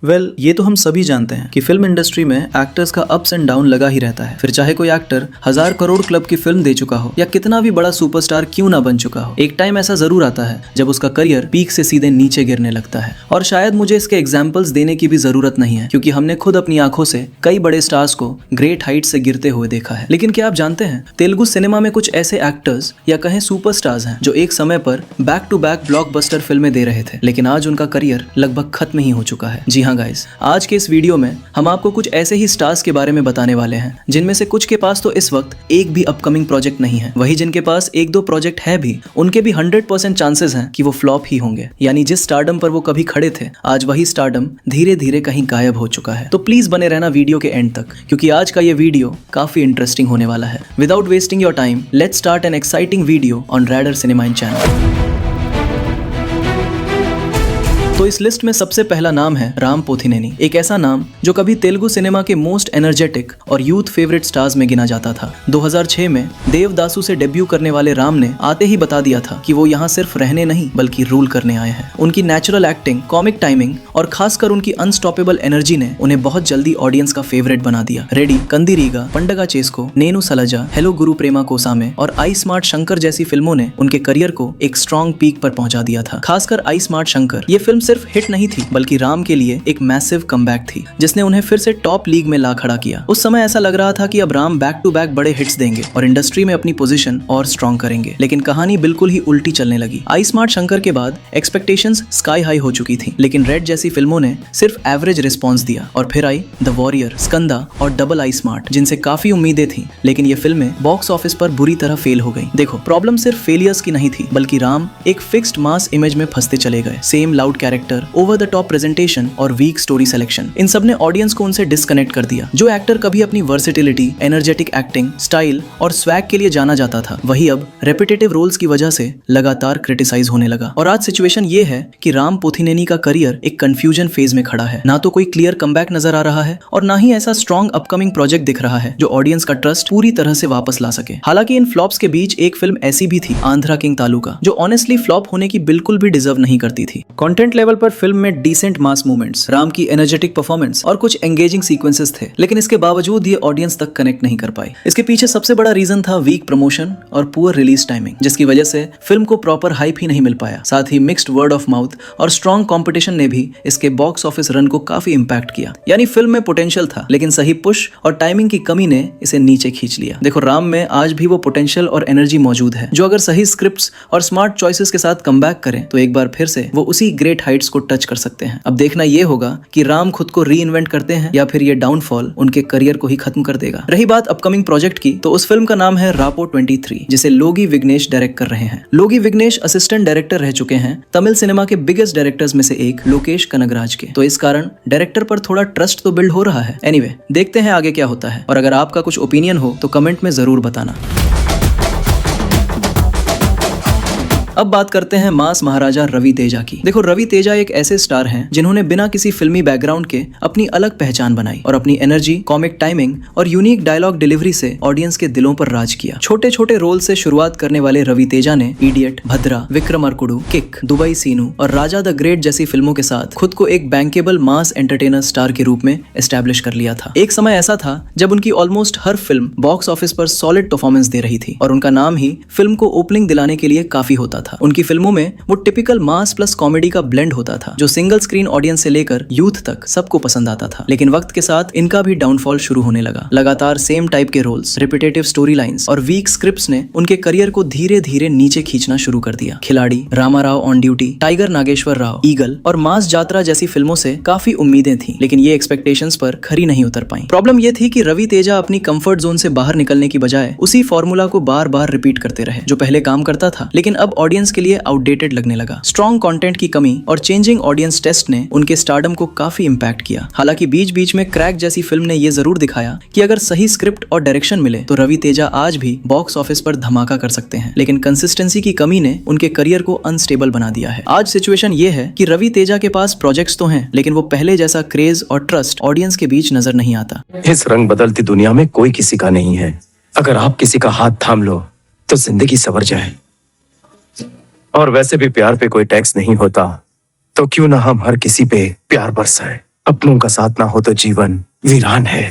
ये तो हम सभी जानते हैं कि फिल्म इंडस्ट्री में एक्टर्स का अप्स एंड डाउन लगा ही रहता है। फिर चाहे कोई एक्टर 1000 करोड़ क्लब की फिल्म दे चुका हो या कितना भी बड़ा सुपरस्टार क्यों ना बन चुका हो, एक टाइम ऐसा जरूर आता है जब उसका करियर पीक से सीधे नीचे गिरने लगता है। और शायद मुझे इसके एग्जाम्पल्स देने की भी जरूरत नहीं है, क्योंकि हमने खुद अपनी आंखों से कई बड़े स्टार्स को ग्रेट हाइट से गिरते हुए देखा है। लेकिन क्या आप जानते हैं, तेलुगु सिनेमा में कुछ ऐसे एक्टर्स या कहें सुपरस्टार्स हैं जो एक समय पर बैक टू बैक ब्लॉकबस्टर फिल्में दे रहे थे, लेकिन आज उनका करियर लगभग खत्म ही हो चुका है। जी हाँ गाइस, आज के इस वीडियो में हम आपको कुछ ऐसे ही स्टार्स के बारे में बताने वाले हैं जिनमें से कुछ के पास तो इस वक्त एक भी अपकमिंग प्रोजेक्ट नहीं है, वही जिनके पास एक दो प्रोजेक्ट है भी, उनके भी 100% चांसेस हैं कि वो फ्लॉप ही होंगे। यानी जिस स्टारडम पर वो कभी खड़े थे, आज वही स्टारडम धीरे धीरे कहीं गायब हो चुका है। तो प्लीज बने रहना वीडियो के एंड तक, क्योंकि आज का ये वीडियो काफी इंटरेस्टिंग होने वाला है। Without wasting your time, let's start an exciting video on radar cinema in channel. तो इस लिस्ट में सबसे पहला नाम है राम पोथिनेनी, एक ऐसा नाम जो कभी तेलुगु सिनेमा के मोस्ट एनर्जेटिक और यूथ फेवरेट स्टार्स में गिना जाता था। 2006 में देवदासु से डेब्यू करने वाले राम ने आते ही बता दिया था कि वो यहाँ सिर्फ रहने नहीं बल्कि रूल करने आए हैं। उनकी नेचुरल एक्टिंग, कॉमिक टाइमिंग और खासकर उनकी अनस्टॉपेबल एनर्जी ने उन्हें बहुत जल्दी ऑडियंस का फेवरेट बना दिया। रेडी, कंदिरीगा, पंडगा चेस्को, नेनु सलजा, हेलो गुरु प्रेमा कोसामे और आई स्मार्ट शंकर जैसी फिल्मों ने उनके करियर को एक स्ट्रॉन्ग पीक पर पहुंचा दिया था। खासकर आई स्मार्ट शंकर, ये फिल्म सिर्फ हिट नहीं थी बल्कि राम के लिए एक मैसिव कमबैक थी, जिसने उन्हें फिर से टॉप लीग में ला खड़ा किया। उस समय ऐसा लग रहा था कि अब राम बैक टू बैक बड़े हिट्स देंगे और इंडस्ट्री में अपनी पोजीशन और स्ट्रॉन्ग करेंगे, लेकिन कहानी बिल्कुल ही उल्टी चलने लगी। आई स्मार्ट शंकर के बाद एक्सपेक्टेशंस स्काई हाई हो चुकी थी, लेकिन रेड जैसी फिल्मों ने सिर्फ एवरेज रिस्पॉन्स दिया। और फिर आई द वॉरियर, स्कंदा और डबल आई स्मार्ट, जिनसे काफी उम्मीदें थी, लेकिन ये फिल्में बॉक्स ऑफिस पर बुरी तरह फेल हो गई। देखो, प्रॉब्लम सिर्फ फेलियर्स की नहीं थी, बल्कि राम एक फिक्स्ड मास इमेज में फंसते चले गए। Same loud character, over the top presentation और वीक स्टोरी सिलेक्शन, इन सब ने ऑडियंस को उनसे डिस्कनेक्ट कर दिया। जो एक्टर कभी अपनी वर्सेटिलिटी, एनर्जेटिक एक्टिंग, स्टाइल और स्वैग के लिए जाना जाता था, वही अब रेपिटेटिव रोल्स की वजह से लगातार क्रिटिसाइज होने लगा। और आज सिचुएशन ये है कि राम पोथिनेनी का करियर एक कंफ्यूजन फेज में खड़ा है। ना तो कोई क्लियर कमबैक नजर आ रहा है और ना ही ऐसा स्ट्रॉन्ग अपकमिंग प्रोजेक्ट दिख रहा है जो ऑडियंस का ट्रस्ट पूरी तरह से वापस ला सके। हालांकि इन फ्लॉप्स के बीच एक फिल्म ऐसी भी थी, आंध्रा किंग तालुका, जो ऑनेस्टली फ्लॉप होने की बिल्कुल भी डिजर्व नहीं करती थी। कंटेंट लेवल पर फिल्म में डिसेंट मास मूवमेंट्स, राम की एनर्जेटिक परफॉर्मेंस और कुछ एंगेजिंग सीक्वेंसेस थे, लेकिन इसके बावजूद ये ऑडियंस तक कनेक्ट नहीं कर पाई। इसके पीछे सबसे बड़ा रीजन था वीक प्रमोशन और पुअर रिलीज टाइमिंग, जिसकी वजह से फिल्म को प्रॉपर हाइप ही नहीं मिल पाया। साथ ही मिक्स्ड वर्ड ऑफ माउथ और स्ट्रॉन्ग कंपटीशन ने भी इसके बॉक्स ऑफिस रन को काफी इंपैक्ट किया। यानी फिल्म में पोटेंशियल था, लेकिन सही पुश और टाइमिंग की कमी ने इसे नीचे खींच लिया। देखो, राम में आज भी वो पोटेंशियल और एनर्जी मौजूद है, जो अगर सही स्क्रिप्ट्स और स्मार्ट चॉइसेस के साथ कमबैक करें तो एक बार फिर से वो उसी ग्रेट हाइट्स को टच कर सकते हैं। अब देखना ये होगा कि राम खुद को री इन्वेंट करते हैं या फिर ये डाउनफॉल उनके करियर को ही खत्म कर देगा। रही बात अपकमिंग प्रोजेक्ट की, तो उस फिल्म का नाम है रापो 23, जिसे लोगी विग्नेश डायरेक्ट कर रहे हैं। लोगी विग्नेश असिस्टेंट डायरेक्टर रह चुके हैं तमिल सिनेमा के बिगेस्ट डायरेक्टर्स में से एक लोकेश कनगराज के, तो इस कारण डायरेक्टर पर थोड़ा ट्रस्ट तो बिल्ड हो रहा है। एनीवे, देखते हैं आगे क्या होता है, और अगर आपका कुछ ओपिनियन हो तो कमेंट में जरूर बताना। अब बात करते हैं मास महाराजा रवि तेजा की। देखो, रवि तेजा एक ऐसे स्टार हैं जिन्होंने बिना किसी फिल्मी बैकग्राउंड के अपनी अलग पहचान बनाई और अपनी एनर्जी, कॉमिक टाइमिंग और यूनिक डायलॉग डिलीवरी से ऑडियंस के दिलों पर राज किया। छोटे छोटे रोल से शुरुआत करने वाले रवि तेजा ने इडियट, भद्रा, विक्रमार्कुडु, किक, दुबई सीनू और राजा द ग्रेट जैसी फिल्मों के साथ खुद को एक बैंकेबल मास एंटरटेनर स्टार के रूप में एस्टैब्लिश कर लिया था। एक समय ऐसा था जब उनकी ऑलमोस्ट हर फिल्म बॉक्स ऑफिस पर सॉलिड परफॉर्मेंस दे रही थी और उनका नाम ही फिल्म को ओपनिंग दिलाने के लिए काफी होता था। उनकी फिल्मों में वो टिपिकल मास प्लस कॉमेडी का ब्लेंड होता था, जो सिंगल स्क्रीन ऑडियंस से लेकर यूथ तक सबको पसंद आता था। लेकिन वक्त के साथ इनका भी डाउनफॉल शुरू होने लगा। लगातार सेम टाइप के रोल्स, रिपीटेटिव स्टोरी लाइंस और वीक स्क्रिप्ट्स ने उनके करियर को धीरे धीरे नीचे खींचना शुरू कर दिया। Khiladi, Ramarao on duty, tiger Nageswara Rao, eagle और मास जात्रा जैसी फिल्मों से काफी उम्मीदें थी, लेकिन ये एक्सपेक्टेशंस पर खरी नहीं उतर पाई। प्रॉब्लम ये थी कि रवि तेजा अपनी कंफर्ट जोन से बाहर निकलने की बजाय उसी फॉर्मूला को बार बार रिपीट करते रहे, जो पहले काम करता था लेकिन अब ऑडियंस के लिए आउटडेटेड लगने लगा। स्ट्रॉन्ग कंटेंट की कमी और चेंजिंग ऑडियंस टेस्ट ने उनके स्टारडम को काफी इंपैक्ट किया। हालांकि बीच बीच में क्रैक जैसी फिल्म ने यह जरूर दिखाया कि अगर सही स्क्रिप्ट और डायरेक्शन मिले तो रवि तेजा आज भी बॉक्स ऑफिस पर धमाका कर सकते हैं, लेकिन कंसिस्टेंसी की कमी ने उनके करियर को अनस्टेबल बना दिया है। आज सिचुएशन ये है कि रवि तेजा के पास प्रोजेक्ट्स तो हैं, लेकिन वो पहले जैसा क्रेज और ट्रस्ट ऑडियंस के बीच नजर नहीं आता। इस रंग बदलती दुनिया में कोई किसी का नहीं है। अगर आप किसी का हाथ थाम लो तो जिंदगी संवर जाए। और वैसे भी प्यार पे कोई टैक्स नहीं होता, तो क्यों ना हम हर किसी पे प्यार बरसाएं। अपनों का साथ ना हो तो जीवन वीरान है।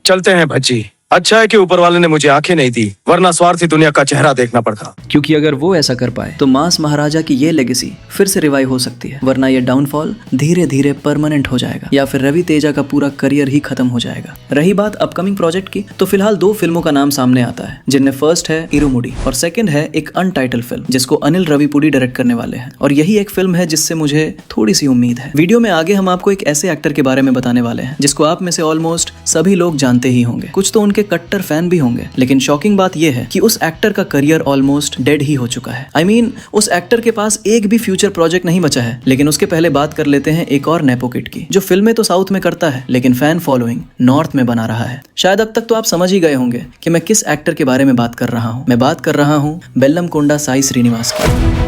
चलते हैं भज्जी। अच्छा है कि ऊपर वाले ने मुझे आंखें नहीं दी, वरना स्वार्थी दुनिया का चेहरा देखना पड़ता। क्योंकि अगर वो ऐसा कर पाए तो मास महाराजा की ये लेगेसी फिर से रिवाइव हो सकती है, वरना ये डाउनफॉल धीरे धीरे परमानेंट हो जाएगा या फिर रवि तेजा का पूरा करियर ही खत्म हो जाएगा। रही बात अपकमिंग प्रोजेक्ट की, तो फिलहाल 2 फिल्मों का नाम सामने आता है, जिनमें फर्स्ट है इरुमुडी और सेकंड है एक अनटाइटल फिल्म जिसको अनिल रविपुडी डायरेक्ट करने वाले हैं। और यही एक फिल्म है जिससे मुझे थोड़ी सी उम्मीद है। वीडियो में आगे हम आपको एक ऐसे एक्टर के बारे में बताने वाले हैं जिसको आप में से ऑलमोस्ट सभी लोग जानते ही होंगे, कुछ तो उनके कट्टर फैन भी होंगे, लेकिन शॉकिंग बात यह है कि उस एक्टर का करियर ऑलमोस्ट डेड ही हो चुका है। I mean, उस एक्टर के पास एक भी फ्यूचर प्रोजेक्ट नहीं बचा है। लेकिन उसके पहले बात कर लेते हैं एक और नेपो किड की, जो फिल्में तो साउथ में करता है लेकिन फैन फॉलोइंग नॉर्थ में बना रहा है। शायद अब तक तो आप समझ ही गए होंगे कि मैं किस एक्टर के बारे में बात कर रहा हूँ। मैं बात कर रहा हूँ बेल्लमकोंडा साई श्रीनिवास की।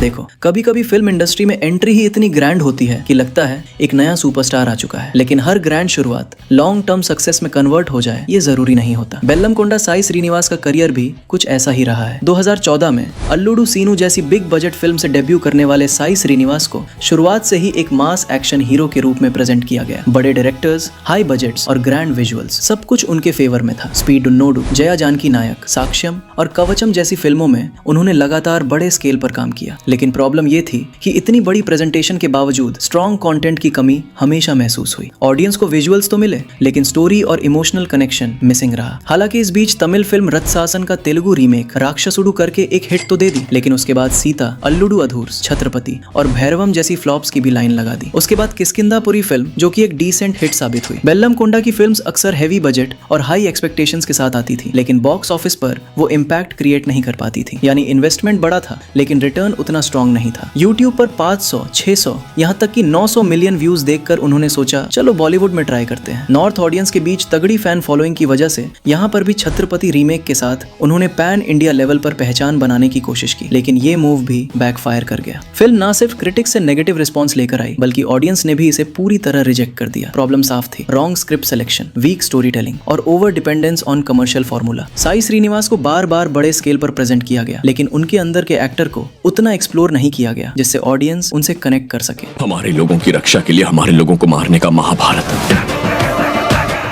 देखो, कभी कभी फिल्म इंडस्ट्री में एंट्री ही इतनी ग्रैंड होती है कि लगता है एक नया सुपरस्टार आ चुका है, लेकिन हर ग्रैंड शुरुआत लॉन्ग टर्म सक्सेस में कन्वर्ट हो जाए ये जरूरी नहीं होता। बेल्लमकोंडा साई श्रीनिवास का करियर भी कुछ ऐसा ही रहा है। 2014 में अल्लूडू सीनू जैसी बिग बजट फिल्म से डेब्यू करने वाले साई श्रीनिवास को शुरुआत से ही एक मास एक्शन हीरो के रूप में प्रेजेंट किया गया। बड़े डायरेक्टर्स, हाई बजट्स और ग्रैंड विजुअल्स, सब कुछ उनके फेवर में था। स्पीड उन्नोडु, जया जानकी नायक, साक्ष्यम और कवचम जैसी फिल्मों में उन्होंने लगातार बड़े स्केल पर काम किया, लेकिन प्रॉब्लम ये थी कि इतनी बड़ी प्रेजेंटेशन के बावजूद स्ट्रॉन्ग कंटेंट की कमी हमेशा महसूस हुई। ऑडियंस को विजुअल्स तो मिले, लेकिन स्टोरी और इमोशनल कनेक्शन मिसिंग रहा। हालांकि इस बीच तमिल फिल्म रथशासन का तेलुगु रीमेक राक्षसुडु करके एक हिट तो दे दी, लेकिन उसके बाद सीता, अल्लूडू अधूर्स, छत्रपति और भैरवम जैसी फ्लॉप्स की भी लाइन लगा दी। उसके बाद किष्किंधापुरी फिल्म, जो कि एक डिसेंट हिट साबित हुई। बेल्लमकोंडा की फिल्म्स अक्सर हैवी बजट और हाई एक्सपेक्टेशंस के साथ आती थी, लेकिन बॉक्स ऑफिस पर वो इम्पैक्ट क्रिएट नहीं कर पाती थी। यानी इन्वेस्टमेंट बड़ा था लेकिन रिटर्न उतना स्ट्रॉन्ग नहीं था। YouTube पर 500, 600, यहाँ तक कि 900 मिलियन व्यूज देखकर उन्होंने सोचा चलो बॉलीवुड में ट्राई करते हैं। नॉर्थ ऑडियंस के बीच तगड़ी फैन फॉलोइंग की वजह से यहाँ पर भी छत्रपति रीमेक के साथ उन्होंने पैन इंडिया लेवल पर पहचान बनाने की कोशिश की, लेकिन ये मूव भी बैकफायर कर गया। फिल्म ना सिर्फ क्रिटिक्स से नेगेटिव रिस्पॉन्स लेकर आई, बल्कि ऑडियंस ने भी इसे पूरी तरह रिजेक्ट कर दिया। प्रॉब्लम साफ थी, wrong script selection, weak story telling और over dependence on commercial formula. Sai Srinivas को बार बार बड़े स्केल पर प्रेजेंट किया गया, लेकिन उनके अंदर के एक्टर को उतना एक्सप्लोर नहीं किया गया जिससे ऑडियंस उनसे कनेक्ट कर सके। हमारे लोगों की रक्षा के लिए हमारे लोगों को मारने का महाभारत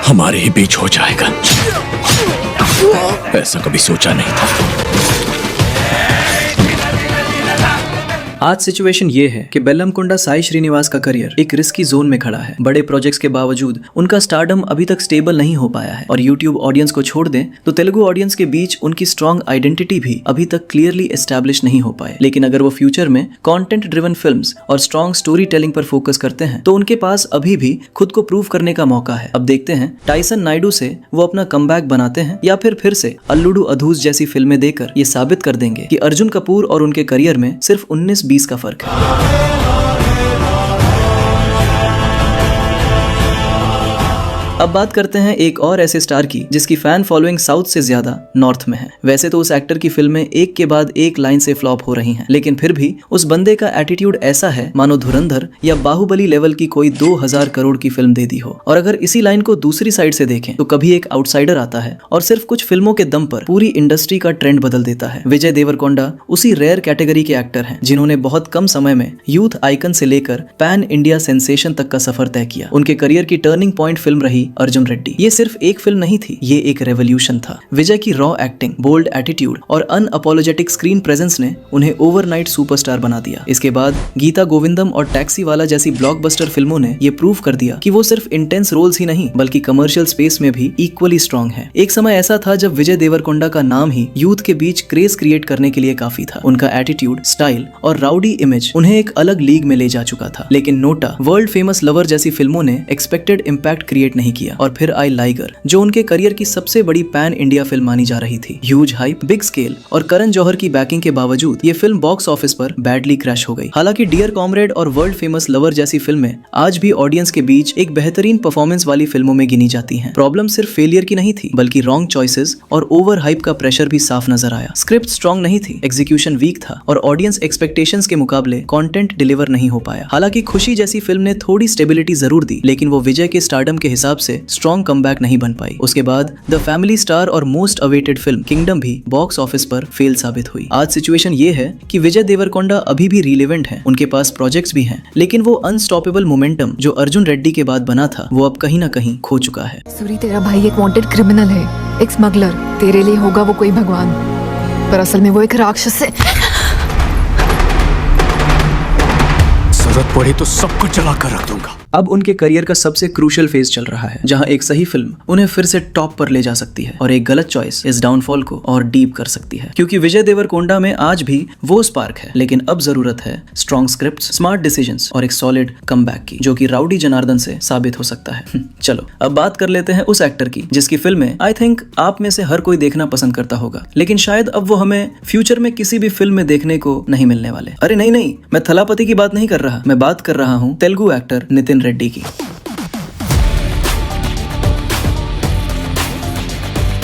हमारे ही बीच हो जाएगा, ऐसा कभी सोचा नहीं था। आज सिचुएशन ये है कि बेल्लमकोंडा साई श्रीनिवास का करियर एक रिस्की जोन में खड़ा है। बड़े प्रोजेक्ट्स के बावजूद उनका स्टारडम अभी तक स्टेबल नहीं हो पाया है, और YouTube ऑडियंस को छोड़ दें तो तेलुगु ऑडियंस के बीच उनकी स्ट्रॉन्ग आइडेंटिटी भी अभी तक क्लियरली एस्टैब्लिश नहीं हो पाए। लेकिन अगर वो फ्यूचर में कंटेंट ड्रिवन फिल्म्स और स्ट्रॉन्ग स्टोरी टेलिंग पर फोकस करते हैं तो उनके पास अभी भी खुद को प्रूव करने का मौका है। अब देखते हैं टाइसन नायडू से वो अपना कमबैक बनाते हैं या फिर से अल्लूडू अधूस जैसी फिल्में देकर ये साबित कर देंगे कि अर्जुन कपूर और उनके करियर में सिर्फ 19-20 का फर्क है। अब बात करते हैं एक और ऐसे स्टार की जिसकी फैन फॉलोइंग साउथ से ज्यादा नॉर्थ में है। वैसे तो उस एक्टर की फिल्में एक के बाद एक लाइन से फ्लॉप हो रही हैं, लेकिन फिर भी उस बंदे का एटीट्यूड ऐसा है मानो धुरंधर या बाहुबली लेवल की कोई 2000 करोड़ की फिल्म दे दी हो। और अगर इसी लाइन को दूसरी साइड से देखें तो कभी एक आउटसाइडर आता है और सिर्फ कुछ फिल्मों के दम पर पूरी इंडस्ट्री का ट्रेंड बदल देता है। विजय देवरकोंडा उसी रेयर कैटेगरी के एक्टर हैं जिन्होंने बहुत कम समय में यूथ आइकन से लेकर पैन इंडिया सेंसेशन तक का सफर तय किया। उनके करियर की टर्निंग पॉइंट फिल्म रही अर्जुन रेड्डी। ये सिर्फ एक फिल्म नहीं थी, ये एक रेवोल्यूशन था। विजय की रॉ एक्टिंग, बोल्ड एटीट्यूड और अनअपोलोजेटिक स्क्रीन प्रेजेंस ने उन्हें ओवरनाइट सुपरस्टार बना दिया। इसके बाद गीता गोविंदम और टैक्सी वाला जैसी ब्लॉकबस्टर फिल्मों ने ये प्रूव कर दिया कि वो सिर्फ इंटेंस रोल्स ही नहीं बल्कि कमर्शियल स्पेस में भी इक्वली स्ट्रॉन्ग है। एक समय ऐसा था जब विजय देवरकोंडा का नाम ही यूथ के बीच क्रेज क्रिएट करने के लिए काफी था। उनका एटीट्यूड, स्टाइल और राउडी इमेज उन्हें एक अलग लीग में ले जा चुका था। लेकिन नोटा, वर्ल्ड फेमस लवर जैसी फिल्मों ने एक्सपेक्टेड इम्पैक्ट क्रिएट नहीं किया। और फिर आई लाइगर, जो उनके करियर की सबसे बड़ी पैन इंडिया फिल्म मानी जा रही थी। ह्यूज हाइप, बिग स्केल और करण जौहर की बैकिंग के बावजूद ये फिल्म बॉक्स ऑफिस पर बैडली क्रैश हो गई। हालांकि डियर कॉमरेड और वर्ल्ड फेमस लवर जैसी फिल्में आज भी ऑडियंस के बीच एक बेहतरीन परफॉर्मेंस वाली फिल्मों में गिनी जाती हैं। प्रॉब्लम सिर्फ फेलियर की नहीं थी बल्कि रॉन्ग चॉइसेस और ओवर हाइप का प्रेशर भी साफ नजर आया। स्क्रिप्ट स्ट्रॉन्ग नहीं थी, एग्जीक्यूशन वीक था और ऑडियंस एक्सपेक्टेशंस के मुकाबले कंटेंट डिलीवर नहीं हो पाया। हालांकि खुशी जैसी फिल्म ने थोड़ी स्टेबिलिटी जरूर दी, लेकिन वो विजय के स्टारडम के हिसाब से स्ट्रॉन्ग कमबैक नहीं बन पाई। उसके बाद द फैमिली स्टार और मोस्ट अवेटेड फिल्म किंगडम भी बॉक्स ऑफिस पर फेल साबित हुई। आज सिचुएशन ये है कि विजय देवरकोंडा अभी भी रिलेवेंट हैं, उनके पास प्रोजेक्ट्स भी हैं, लेकिन वो अनस्टॉपेबल मोमेंटम जो अर्जुन रेड्डी के बाद बना था वो अब कहीं ना कहीं खो चुका है। सूरी, तेरा भाई एक वांटेड क्रिमिनल है, एक स्मगलर। तेरे लिए होगा वो कोई भगवान, पर असल में वो एक राक्षस है। जरूरत पड़ी तो सब कुछ जला कर रख दूंगा। अब उनके करियर का सबसे क्रूशियल फेज चल रहा है, जहां एक सही फिल्म उन्हें फिर से टॉप पर ले जा सकती है और एक गलत चॉइस इस डाउनफॉल को और डीप कर सकती है। क्योंकि विजय देवरकोंडा में आज भी वो स्पार्क है, लेकिन अब जरूरत है स्ट्रॉन्ग स्क्रिप्ट्स, स्मार्ट डिसीजंस और एक सॉलिड कमबैक की, जो कि राउडी जनार्दन से साबित हो सकता है। चलो अब बात कर लेते हैं उस एक्टर की जिसकी फिल्में आई थिंक आप में से हर कोई देखना पसंद करता होगा, लेकिन शायद अब वो हमें फ्यूचर में किसी भी फिल्म में देखने को नहीं मिलने वाले। अरे नहीं, मैं थलापति की बात नहीं कर रहा, मैं बात कर रहा हूँ तेलुगु एक्टर नितिन रेड्डी की।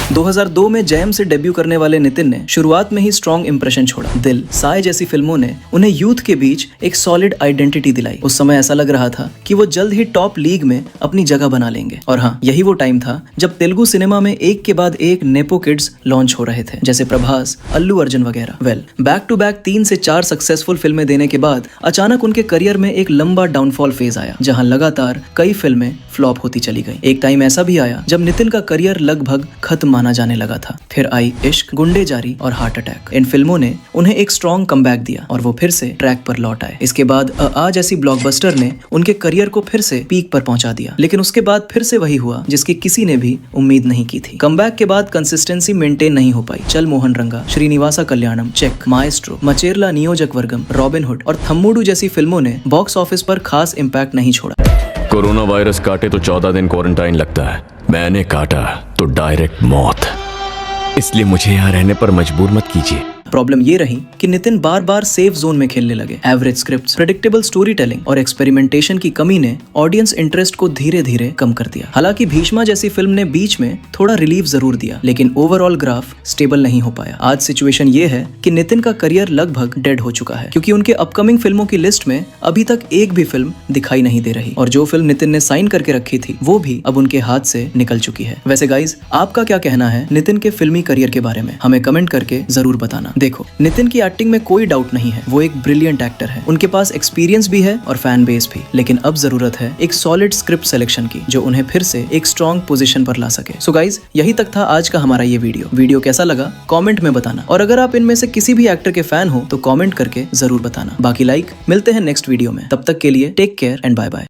2002 में जयम से डेब्यू करने वाले नितिन ने शुरुआत में ही स्ट्रॉन्ग इंप्रेशन छोड़ा। दिल, साय जैसी फिल्मों ने उन्हें यूथ के बीच एक सॉलिड आइडेंटिटी दिलाई। उस समय ऐसा लग रहा था कि वो जल्द ही टॉप लीग में अपनी जगह बना लेंगे। और हाँ, यही वो टाइम था जब तेलुगु सिनेमा में एक के बाद एक नेपो किड्स लॉन्च हो रहे थे, जैसे प्रभास, अल्लू अर्जुन वगैरह। बैक टू बैक 3 से 4 सक्सेसफुल फिल्में देने के बाद अचानक उनके करियर में एक लंबा डाउनफॉल फेज आया, जहां लगातार कई फिल्में फ्लॉप होती चली गई। एक टाइम ऐसा भी आया जब नितिन का करियर लगभग खत्म माना जाने लगा था। फिर आई इश्क, गुंडे जारी और हार्ट अटैक। इन फिल्मों ने उन्हें एक स्ट्रॉन्ग कमबैक दिया और वो फिर से ट्रैक पर लौट आए। इसके बाद आज ऐसी ब्लॉकबस्टर ने उनके करियर को फिर से पीक पर पहुंचा दिया, लेकिन उसके बाद फिर से वही हुआ जिसकी किसी ने भी उम्मीद नहीं की थी। कमबैक के बाद कंसिस्टेंसी मेंटेन नहीं हो पाई। चल मोहन रंगा, श्रीनिवासा कल्याणम, चेक, माएस्ट्रो, मचेरला नियोजक वर्गम, रॉबिन हुड और थम्मुडू जैसी फिल्मों ने बॉक्स ऑफिस पर खास इम्पैक्ट नहीं छोड़ा। कोरोना वायरस काटे तो 14 दिन क्वारंटाइन लगता है, मैंने काटा तो डायरेक्ट मौत। इसलिए मुझे यहाँ रहने पर मजबूर मत कीजिए। प्रॉब्लम ये रही कि नितिन बार बार सेफ जोन में खेलने लगे। Average scripts, predictable story telling और एक्सपेरिमेंटेशन की कमी ने ऑडियंस इंटरेस्ट को धीरे धीरे कम कर दिया। हालांकि भीष्मा जैसी फिल्म ने बीच में थोड़ा रिलीफ जरूर दिया, लेकिन ओवरऑल ग्राफ स्टेबल नहीं हो पाया। आज सिचुएशन ये है कि नितिन का करियर लगभग डेड हो चुका है, क्योंकि उनके अपकमिंग फिल्मों की लिस्ट में अभी तक एक भी फिल्म दिखाई नहीं दे रही, और जो फिल्म नितिन ने साइन करके रखी थी वो भी अब उनके हाथ से निकल चुकी है। वैसे गाइज, आपका क्या कहना है नितिन के फिल्मी करियर के बारे में? हमें कमेंट करके जरूर बताना। देखो, नितिन की एक्टिंग में कोई डाउट नहीं है, वो एक ब्रिलियंट एक्टर है, उनके पास एक्सपीरियंस भी है और फैन बेस भी, लेकिन अब जरूरत है एक सॉलिड स्क्रिप्ट सिलेक्शन की, जो उन्हें फिर से एक स्ट्रॉन्ग पोजीशन पर ला सके। सो गाइज, यही तक था आज का हमारा ये वीडियो कैसा लगा कमेंट में बताना, और अगर आप इनमें से किसी भी एक्टर के फैन हो तो कमेंट करके जरूर बताना। बाकी लाइक, मिलते हैं नेक्स्ट वीडियो में, तब तक के लिए take care and bye bye.